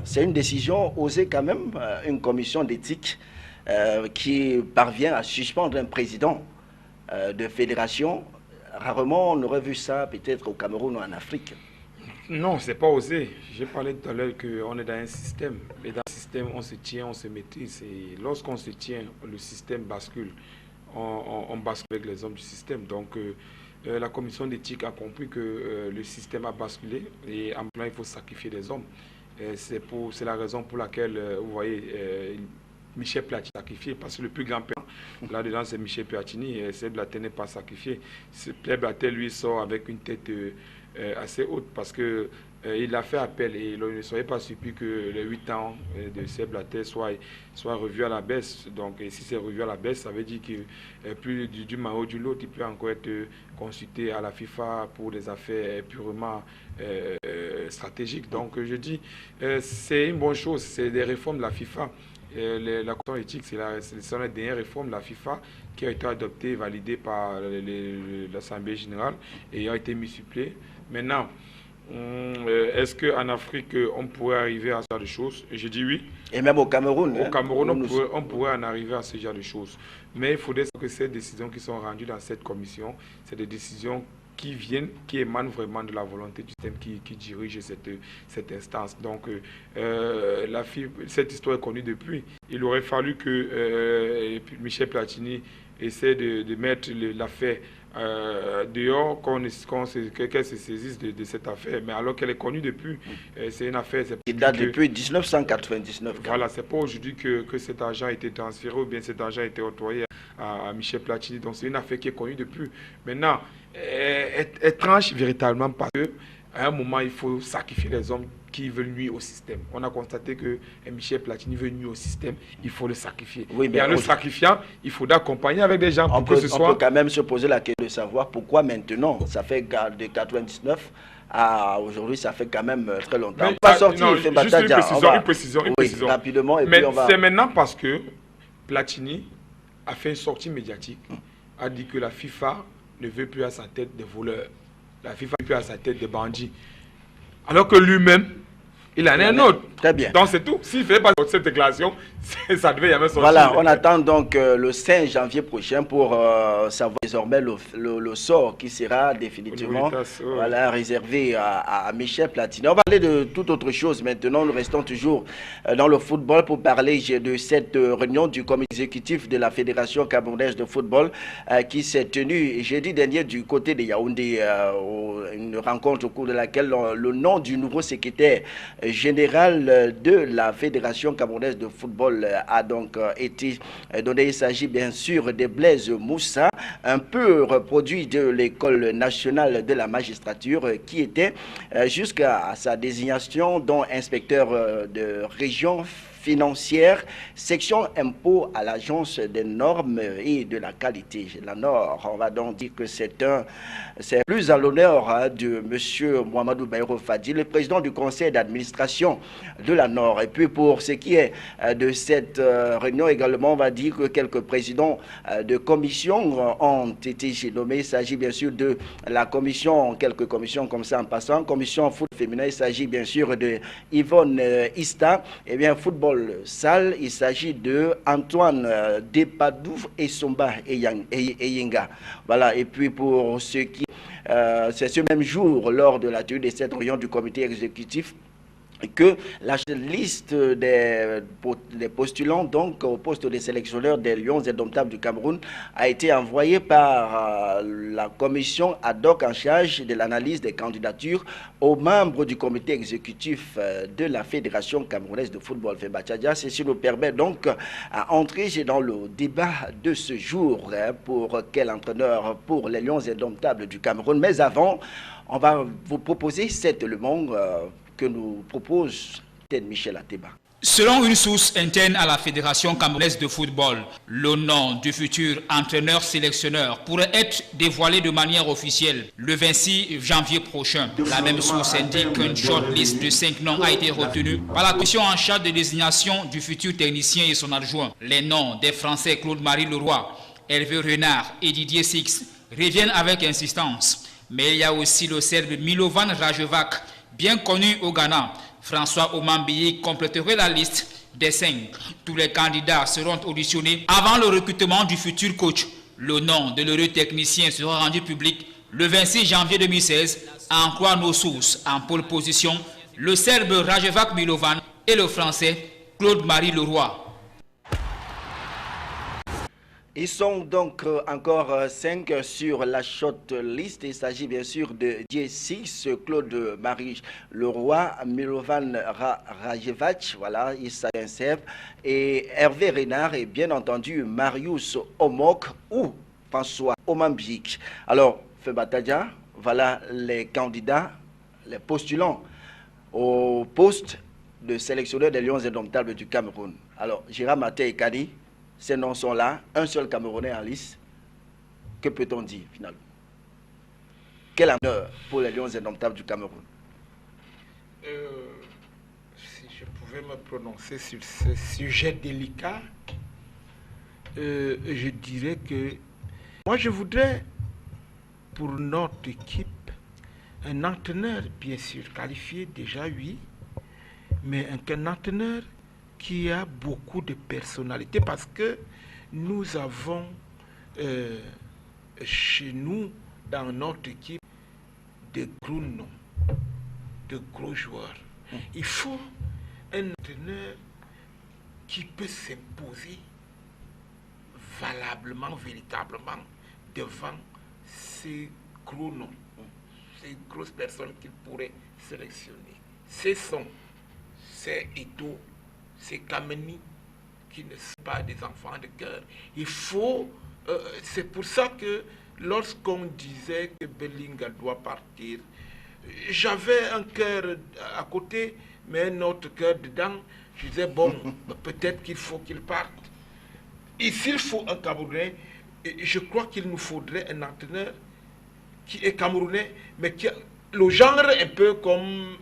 C'est une décision osée quand même, une commission d'éthique qui parvient à suspendre un président de fédération. Rarement on aurait vu ça peut-être au Cameroun ou en Afrique. Non, c'est pas osé. J'ai parlé tout à l'heure qu'on est dans un système. Et dans le système, on se tient, on se maîtrise. Et lorsqu'on se tient, le système bascule. On bascule avec les hommes du système. Donc, la commission d'éthique a compris que le système a basculé. Et en plein, il faut sacrifier des hommes. C'est la raison pour laquelle, vous voyez, Michel Platini sacrifié, parce que le plus grand père là-dedans, c'est Michel Platini. Et Sepp Blatter n'est pas sacrifié. Sepp Blatter, lui, sort avec une tête assez haute parce que il a fait appel et il ne serait pas surpris que les 8 ans de Sepp Blatter soient revus à la baisse. Donc si c'est revu à la baisse, ça veut dire que plus du Mao du lot, il peut encore être consulté à la FIFA pour des affaires purement stratégiques. Donc je dis, c'est une bonne chose, c'est des réformes de la FIFA. La commission éthique, c'est la dernière réforme de la FIFA qui a été adoptée et validée par l'Assemblée générale et a été mise sur pied. Maintenant, est-ce qu'en Afrique, on pourrait arriver à ce genre de choses? Je dis oui. Et même au Cameroun. Au Cameroun, on pourrait en arriver à ce genre de choses. Mais il faudrait que ces décisions qui sont rendues dans cette commission, c'est des décisions qui émanent vraiment de la volonté du système qui dirige cette instance. Donc, cette histoire est connue depuis. Il aurait fallu que Michel Platini essaie de mettre l'affaire dehors, qu'elle se saisisse de cette affaire, mais alors qu'elle est connue depuis. C'est une affaire qui date depuis 1999. Voilà, c'est pas aujourd'hui que cet argent a été transféré ou bien cet argent a été octroyé à Michel Platini. Donc c'est une affaire qui est connue depuis. Maintenant, elle tranche véritablement parce qu'à un moment, il faut sacrifier les hommes qui veulent nuire au système. On a constaté que Michel Platini veut nuire au système, il faut le sacrifier. Oui, mais et en le sacrifiant, il faudra accompagner avec des gens pour que ce soit... On peut quand même se poser la question de savoir pourquoi maintenant, ça fait de 99 à aujourd'hui, ça fait quand même très longtemps. Mais, Pas sorti, non, il fait juste une précision. Rapidement, et mais puis on va... c'est maintenant parce que Platini a fait une sortie médiatique, a dit que la FIFA ne veut plus à sa tête des voleurs, la FIFA ne veut plus à sa tête des bandits. Alors que lui-même, il en est un autre. Très bien. Donc c'est tout. S'il ne fait pas cette déclaration, ça devait y avoir sortir. Voilà, on attend donc le 5 janvier prochain pour savoir désormais le sort qui sera définitivement réservé à Michel Platini. On va parler de toute autre chose maintenant. Nous restons toujours dans le football pour parler de cette réunion du comité exécutif de la Fédération camerounaise de football qui s'est tenue jeudi dernier du côté de Yaoundé. Une rencontre au cours de laquelle le nom du nouveau secrétaire général de la Fédération camerounaise de football a donc été donné. Il s'agit bien sûr de Blaise Moussa, un peu reproduit de l'école nationale de la magistrature qui était jusqu'à sa désignation dont inspecteur de région financière, section impôt à l'agence des normes et de la qualité, la NOR. On va donc dire que c'est plus à l'honneur de M. Mohamedou Bayrou Fadi, le président du conseil d'administration de la NOR. Et puis pour ce qui est de cette réunion également, on va dire que quelques présidents de commissions ont été nommés. Il s'agit bien sûr de la commission, quelques commissions comme ça en passant. Commission foot féminin, il s'agit bien sûr de Yvonne Ista. Et bien football salle, il s'agit de Antoine Depadou et Somba Eyenga. Voilà, et puis pour ce qui... c'est ce même jour, lors de la tenue de cette réunion du comité exécutif, que la liste des postulants donc au poste de sélectionneur des Lions indomptables du Cameroun a été envoyée par la commission ad hoc en charge de l'analyse des candidatures aux membres du comité exécutif de la Fédération camerounaise de football FEBA-Tchadja. Ceci nous permet donc d'entrer dans le débat de ce jour pour quel entraîneur pour les Lions indomptables du Cameroun. Mais avant, on va vous proposer cet élément que nous propose Michel Ateba. Selon une source interne à la Fédération camerounaise de football, le nom du futur entraîneur-sélectionneur pourrait être dévoilé de manière officielle le 26 janvier prochain. La même source indique qu'une shortlist de 5 noms a été retenue par la commission en charge de désignation du futur technicien et son adjoint. Les noms des Français Claude-Marie Leroy, Hervé Renard et Didier Six reviennent avec insistance. Mais il y a aussi le Serbe Milovan Rajevac, bien connu au Ghana. François Omambiyi compléterait la liste des 5. Tous les candidats seront auditionnés avant le recrutement du futur coach. Le nom de l'heureux technicien sera rendu public le 26 janvier 2016, à en croire nos sources. En pole position, le Serbe Rajevac Milovan et le Français Claude-Marie Leroy. Ils sont donc encore 5 sur la shortlist. Il s'agit bien sûr de J6, Claude-Marie Leroy, Milovan Rajevac, voilà, Issa Serbe, et Hervé Renard, et bien entendu Marius Omok ou François Omambik. Alors, FEBA-Tchadja, voilà les candidats, les postulants au poste de sélectionneur des Lions indomptables du Cameroun. Alors, Gérard Maté et Kadi, ces noms sont là, un seul Camerounais en lice. Que peut-on dire finalement? Quel honneur pour les Lions indomptables du Cameroun? Si je pouvais me prononcer sur ce sujet délicat, je dirais que moi je voudrais pour notre équipe un entraîneur bien sûr qualifié, déjà oui, mais un entraîneur qui a beaucoup de personnalité, parce que nous avons chez nous, dans notre équipe, de gros noms, de gros joueurs. Il faut un entraîneur qui peut s'imposer valablement, véritablement, devant ces gros noms, ces grosses personnes qu'il pourrait sélectionner. C'est Eto'o, c'est Kameni, qui ne sont pas des enfants de cœur. Il faut... c'est pour ça que lorsqu'on disait que Bellinga doit partir, j'avais un cœur à côté, mais un autre cœur dedans. Je disais, bon, peut-être qu'il faut qu'il parte. Et s'il faut un Camerounais, je crois qu'il nous faudrait un entraîneur qui est camerounais, mais qui a le genre un peu comme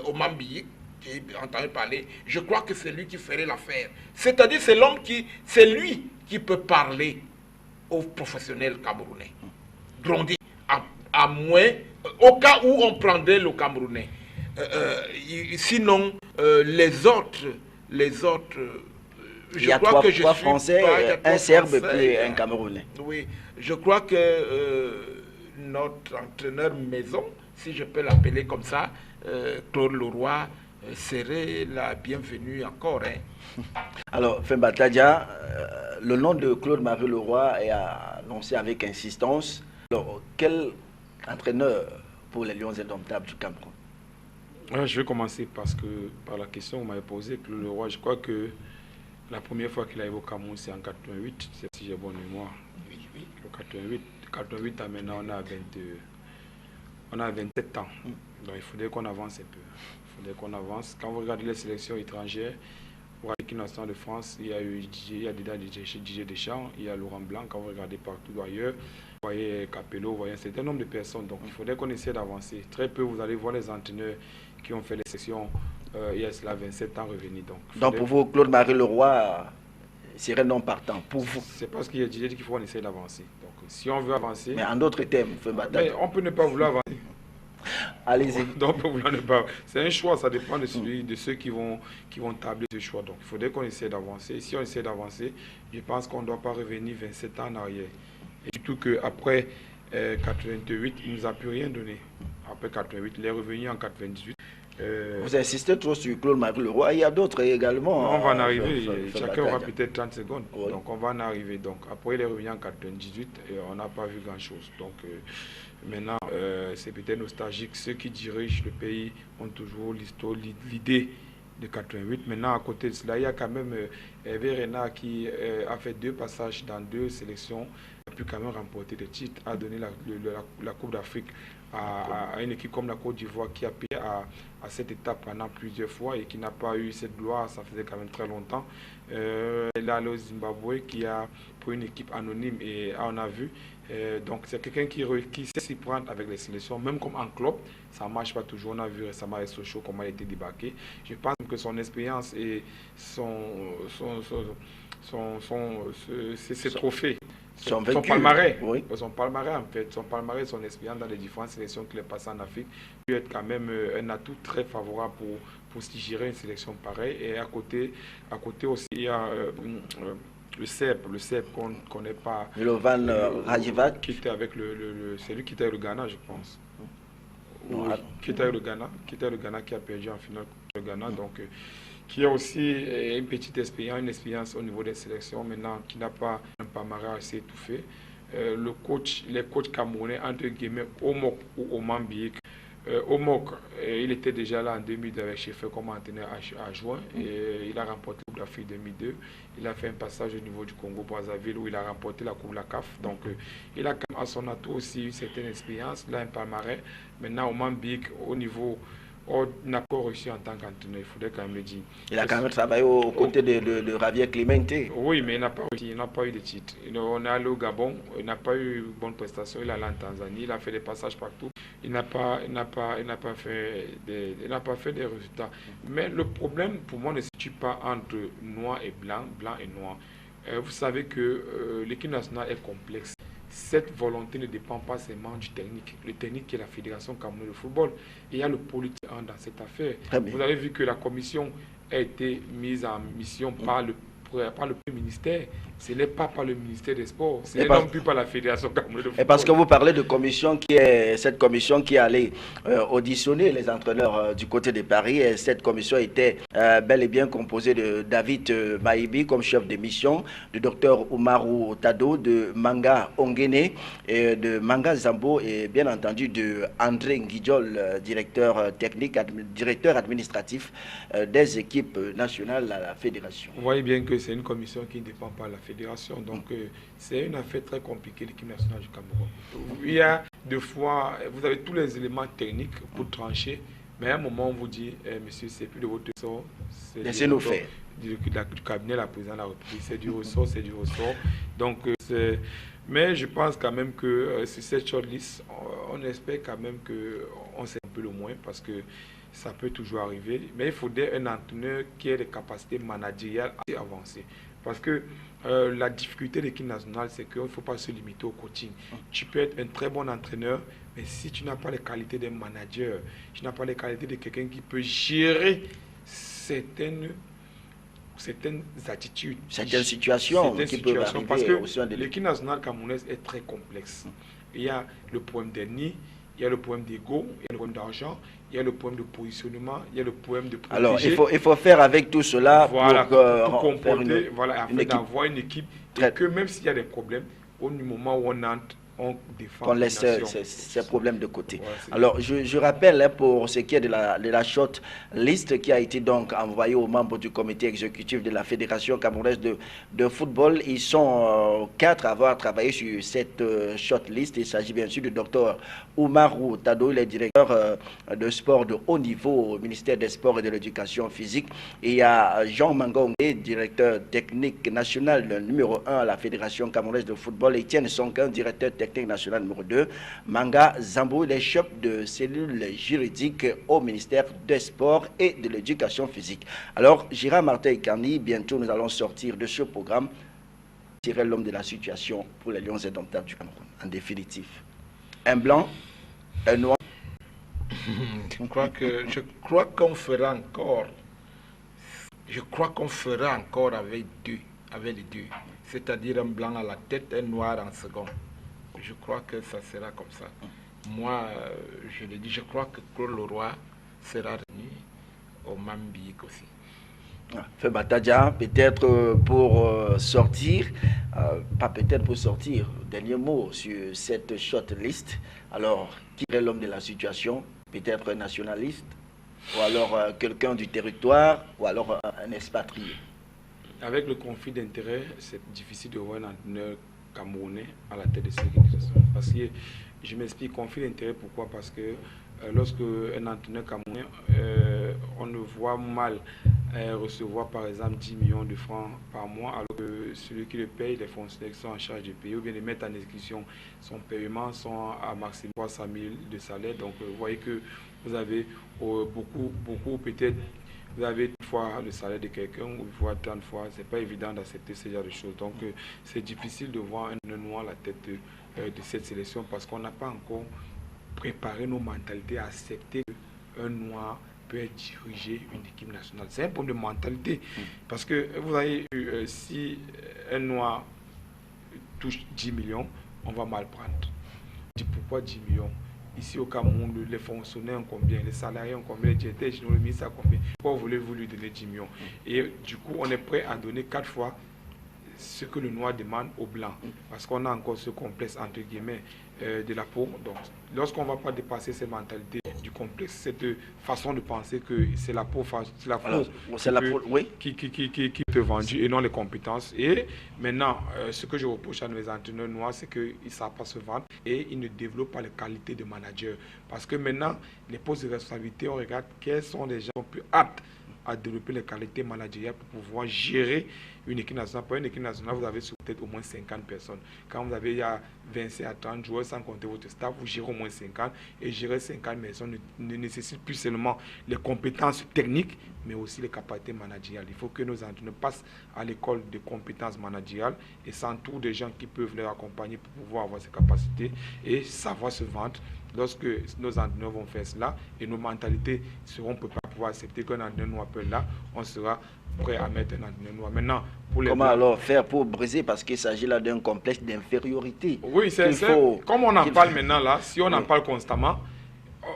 Oman Biyik, j'ai entendu parler. Je crois que c'est lui qui ferait l'affaire. C'est-à-dire, c'est lui qui peut parler aux professionnels camerounais. Gronder, à moins, au cas où on prendrait le Camerounais. Sinon, les autres, il y a trois Français, un Serbe et un Camerounais. Oui, je crois que notre entraîneur maison, si je peux l'appeler comme ça, Claude Leroy, serait la bienvenue encore. Hein. Alors, Femba Tadja, le nom de Claude-Marie Leroy est annoncé avec insistance. Alors, quel entraîneur pour les Lions indomptables du Cameroun? Je vais commencer par la question que vous m'avez posée. Claude Leroy, je crois que la première fois qu'il arrive au Cameroun, c'est en 88, si j'ai bonne mémoire. Oui. 88 à maintenant, on a 27 ans. Donc il faudrait qu'on avance un peu. Quand vous regardez les sélections étrangères, pour l'équipe nationale de France, il y a eu Didier Deschamps, il y a Laurent Blanc. Quand vous regardez partout ailleurs, vous voyez Capello, vous voyez un certain nombre de personnes. Donc il faudrait qu'on essaie d'avancer. Très peu, vous allez voir les entraîneurs qui ont fait les sélections il y a cela 27 ans revenus. Donc pour vous, Claude-Marie Leroy serait non partant pour vous? C'est parce qu'il y a dit qu'il faut qu'on essaie d'avancer. Donc si on veut avancer... Mais en d'autres termes, on peut ne pas vouloir avancer. Allez-y. Donc, c'est un choix, ça dépend de ceux qui vont tabler ce choix. Donc, il faudrait qu'on essaie d'avancer. Si on essaie d'avancer, je pense qu'on ne doit pas revenir 27 ans en arrière. Et surtout qu'après 88, il ne nous a plus rien donné. Après 88, il est revenu en 98. Vous insistez trop sur Claude-Marie Leroy, il y a d'autres également. On va en arriver, chacun aura peut-être 30 secondes. Oui. Donc, on va en arriver. Donc, après, il est revenu en 98 et on n'a pas vu grand-chose. Donc, maintenant, c'est peut-être nostalgique. Ceux qui dirigent le pays ont toujours l'idée de 88. Maintenant, à côté de cela, il y a quand même Hervé Renard qui a fait 2 passages dans 2 sélections, a pu quand même remporter des titres, a donné la Coupe d'Afrique à une équipe comme la Côte d'Ivoire qui a payé à cette étape pendant plusieurs fois et qui n'a pas eu cette gloire, ça faisait quand même très longtemps. Il a allé au Zimbabwe qui a pour une équipe anonyme et on a vu. Donc c'est quelqu'un qui sait s'y prendre avec les sélections, même comme en club, ça ne marche pas toujours. On a vu récemment avec Sochaux comment il a été débarqué. Je pense que son expérience et ses trophées, son palmarès, oui. Son palmarès en fait, son expérience dans les différentes sélections qu'il est passé en Afrique, peut être quand même un atout très favorable pour se gérer une sélection pareille. Et à côté aussi, il y a le Serbe qu'on ne connaît pas. Milovan Rajivac. Qui était avec c'est lui qui était le Ghana, je pense. Oui, qui était le Ghana, qui a perdu en finale le Ghana. Donc, qui a aussi une petite expérience au niveau des sélections, maintenant qui n'a pas un palmarès assez étouffé. Les coachs camerounais, entre guillemets, Omok ou Oman Biyik. Omok, il était déjà là en 2002 avec Sheffield comme entraîneur à juin et il a remporté la Coupe d'Afrique 2002. Il a fait un passage au niveau du Congo-Brazzaville où il a remporté la Coupe de la CAF. Donc il a à son atout aussi une certaine expérience, il a un palmarès. Maintenant, Oman Biyik, au niveau... On n'a pas réussi en tant qu'entraîneur, il faudrait quand même le dire. Il a quand même travaillé aux côtés de Javier Clemente. Oui, mais il n'a pas eu de titre. On est allé au Gabon, il n'a pas eu une bonne prestation. Il est allé en Tanzanie, il a fait des passages partout. Il n'a pas fait des résultats. Mais le problème pour moi ne se situe pas entre noir et blanc, blanc et noir. Vous savez que l'équipe nationale est complexe. Cette volonté ne dépend pas seulement du technique. Le technique qui est la Fédération camerounaise de football. Et il y a le politique dans cette affaire. Vous avez vu que la commission a été mise en mission par le Premier ministère. Ce n'est pas par le ministère des Sports. Ce n'est non plus par la Fédération camerounaise de football. Et parce que vous parlez de commission cette commission qui allait auditionner les entraîneurs du côté de Paris. Et cette commission était bel et bien composée de David Maïbi comme chef de mission, de Dr Oumarou Tado, de Manga Ongene, et de Manga Zambo et bien entendu de André Nguidjol, directeur technique, directeur administratif des équipes nationales à la Fédération. Vous voyez bien que c'est une commission qui ne dépend pas de la fédération. Donc, c'est une affaire très compliquée, l'équipe nationale du Cameroun. Il y a deux fois, vous avez tous les éléments techniques pour trancher, mais à un moment, on vous dit, monsieur, c'est plus de votre sort. Laissez-nous faire. Du cabinet, la présidente de la République, c'est du ressort, c'est du ressort. Donc, mais je pense quand même que sur cette shortlist, on espère quand même qu'on sait un peu le moins parce que ça peut toujours arriver. Mais il faudrait un entraîneur qui ait des capacités managériales assez avancées. Parce que la difficulté de l'équipe nationale, c'est qu'il ne faut pas se limiter au coaching. Tu peux être un très bon entraîneur, mais si tu n'as pas les qualités d'un manager, tu n'as pas les qualités de quelqu'un qui peut gérer certaines attitudes, certaines situations qui peuvent arriver parce que au sein de l'équipe nationale camerounaise est très complexe. Il y a le problème d'ethnie, il y a le problème d'ego, il y a le problème d'argent, il y a le problème de positionnement, il y a le problème de protéger. Alors, il faut faire avec tout cela voilà, pour comporter, voilà, afin d'avoir une équipe et que même s'il y a des problèmes, au moment où on entre, on défend. On laisse ces problèmes de côté. Ouais, alors, je rappelle hein, pour ce qui est de la short list qui a été donc envoyée aux membres du comité exécutif de la Fédération camerounaise de football. Ils sont 4 à avoir travaillé sur cette short list. Il s'agit bien sûr du docteur Oumarou Tado, il est directeur de sport de haut niveau au ministère des Sports et de l'Éducation physique. Et il y a Jean Mangongé, directeur technique national numéro 1 à la Fédération camerounaise de football. Etienne Sonkin, directeur technique national numéro 2, Manga Zambou, les chefs de cellules juridiques au ministère des Sports et de l'Éducation physique. Alors, Gérard Martin et Kani, bientôt nous allons sortir de ce programme, tirer l'homme de la situation pour les Lions indomptables du Cameroun. En définitive, un blanc, un noir. Je crois qu'on fera encore. Je crois qu'on fera encore avec les deux. C'est-à-dire un blanc à la tête, un noir en second. Je crois que ça sera comme ça. Moi, je le dis, je crois que Claude Leroy sera revenu au Mambik aussi. Febatadja, peut-être pour sortir, pas peut-être pour sortir, dernier mot sur cette short list. Alors, qui est l'homme de la situation? Peut-être un nationaliste, ou alors quelqu'un du territoire, ou alors un expatrié. Avec le conflit d'intérêts, c'est difficile de voir un entraîneur camerounais à la tête de cette organisation. Parce que, je m'explique, conflit d'intérêt, pourquoi? Parce que lorsque un entraîneur camerounais, on le voit mal recevoir par exemple 10 millions de francs par mois, alors que celui qui le paye, les fonctionnaires qui sont en charge du pays, ou bien les mettre en exécution, son paiement sont à maximum 300 000 de salaire. Donc vous voyez que vous avez beaucoup peut-être. Vous avez une fois le salaire de quelqu'un, ou une fois 30 fois, c'est pas évident d'accepter ce genre de choses. Donc c'est difficile de voir un noir à la tête de cette sélection parce qu'on n'a pas encore préparé nos mentalités à accepter qu'un noir peut diriger une équipe nationale. C'est un problème de mentalité. Parce que vous avez si un noir touche 10 millions, on va mal prendre. On dit pourquoi 10 millions? Ici au Cameroun, les fonctionnaires ont combien, les salariés ont combien, les directeurs généraux, le ministre a combien? Pourquoi voulez-vous lui donner 10 millions? Et du coup, on est prêt à donner 4 fois ce que le noir demande au blanc. Parce qu'on a encore ce complexe, entre guillemets, de la peau. Donc, lorsqu'on ne va pas dépasser cette mentalité du complexe, cette façon de penser que c'est la peau, qui te vendue et non les compétences. Et maintenant, ce que je reproche à nos entraîneurs noirs, c'est qu'ils ne savent pas se vendre et ils ne développent pas les qualités de manager. Parce que maintenant, les postes de responsabilité, on regarde quels sont les gens plus aptes à développer les qualités managériales pour pouvoir gérer une équipe nationale. Pour une équipe nationale, vous avez sur peut-être au moins 50 personnes. Quand vous avez il y a 25 à 30 joueurs, sans compter votre staff, vous gérez au moins 50. Et gérer 50 personnes ne nécessite plus seulement les compétences techniques, mais aussi les capacités managériales. Il faut que nos entraîneurs passent à l'école de compétences managériales et s'entourent des gens qui peuvent les accompagner pour pouvoir avoir ces capacités et savoir se vendre. Lorsque nos entraîneurs vont faire cela et nos mentalités seront préparées pour pouvoir accepter qu'un entraîneur noir peut là, on sera prêt à mettre un entraîneur noir. Maintenant, pour les comment alors faire pour briser, parce qu'il s'agit là d'un complexe d'infériorité? Oui, c'est comme on en parle maintenant là, si on en parle constamment,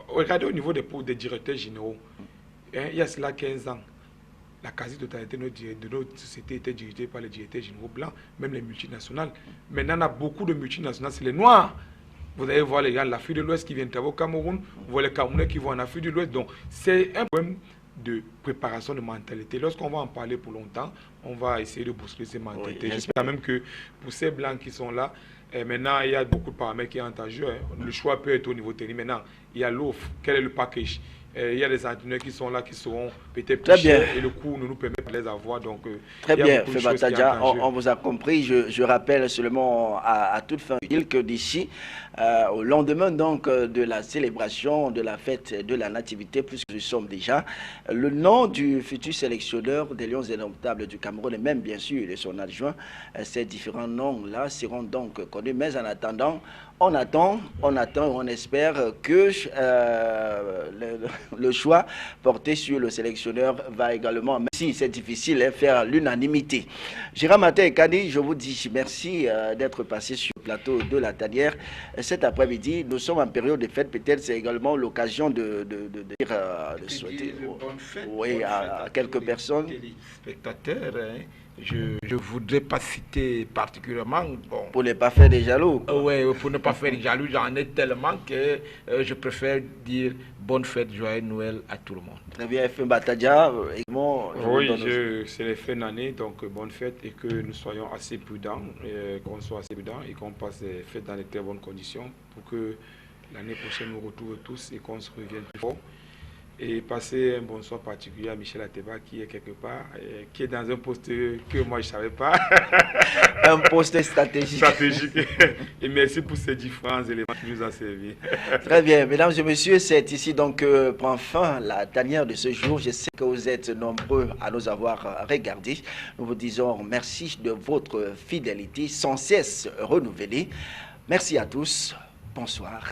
regardez au niveau des directeurs généraux. Il y a cela 15 ans, la quasi-totalité de notre société était dirigée par les directeurs généraux blancs, même les multinationales. Maintenant, on a beaucoup de multinationales, c'est les noirs. Vous allez voir les gens de l'Afrique de l'Ouest qui viennent travailler au Cameroun, vous voyez les Camerounais qui vont en Afrique de l'Ouest. Donc, c'est un problème de préparation de mentalité. Lorsqu'on va en parler pour longtemps, on va essayer de bousculer ces mentalités. Oui, j'espère même que pour ces blancs qui sont là, maintenant il y a beaucoup de paramètres qui entrent en jeu. Le choix peut être au niveau technique. Maintenant, il y a l'offre, quel est le package? Il y a des entraîneurs qui sont là, qui seront peut-être plus chers et le coût ne nous permet pas de les avoir. Donc, très bien, Femba Tadja, on vous a compris. Je rappelle seulement à toute fin utile que d'ici, au lendemain donc de la célébration de la fête de la Nativité, puisque nous sommes déjà, le nom du futur sélectionneur des Lions Indomptables du Cameroun et même bien sûr de son adjoint, ces différents noms-là seront donc connus. Mais en attendant, on attend, on espère que le choix porté sur le sélectionneur va également, même si c'est difficile, faire l'unanimité. Gérard Martin et Kadi, je vous dis merci d'être passé sur le plateau de la Tanière cet après-midi. Nous sommes en période de fête, peut-être c'est également l'occasion de souhaiter à quelques personnes. Spectateurs, je ne voudrais pas citer particulièrement. Bon, pour ne pas faire des jaloux. Oui, pour ne pas faire des jaloux, j'en ai tellement que je préfère dire bonne fête, joyeux Noël à tout le monde. Très bien, Femba Tadja. Oui, c'est les fins d'année, donc bonne fête et que nous soyons assez prudents, qu'on soit assez prudents et qu'on passe les fêtes dans de très bonnes conditions pour que l'année prochaine nous retrouvons tous et qu'on se revienne plus fort. Et passer un bonsoir particulier à Michel Ateba qui est quelque part, qui est dans un poste que moi je ne savais pas. Un poste stratégique. Et merci pour ces différents éléments qui nous ont servi. Très bien, mesdames et messieurs, c'est ici donc que prend fin la tanière de ce jour. Je sais que vous êtes nombreux à nous avoir regardés. Nous vous disons merci de votre fidélité sans cesse renouvelée. Merci à tous. Bonsoir.